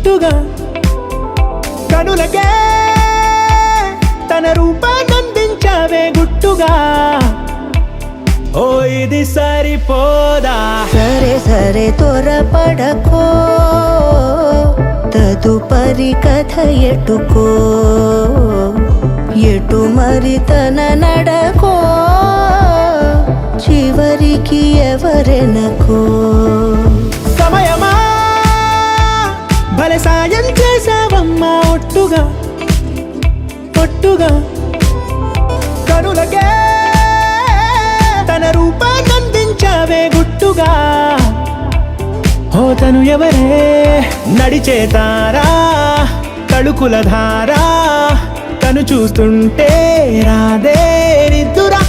ఒట్టుగా కనులకే తన రూపాన్నందించావే గుట్టుగా. ఓ ఇది సరిపోదా? సరే సరే త్వరపడకో, తదుపరి కథ ఎటుకో, ఎటు మరి తన నడకో, చివరికి ఎవరెనకో. సమయమా భలే సాయం చేసావమ్మా ఒట్టుగా ఒట్టుగా కనులకే తన రూపాన్నందించావే గుట్టుగా. ఓ తను ఎవరే నడిచే తారా, తళుకుల ధారా, తను చూస్తుంటే రాదే నిద్దురా.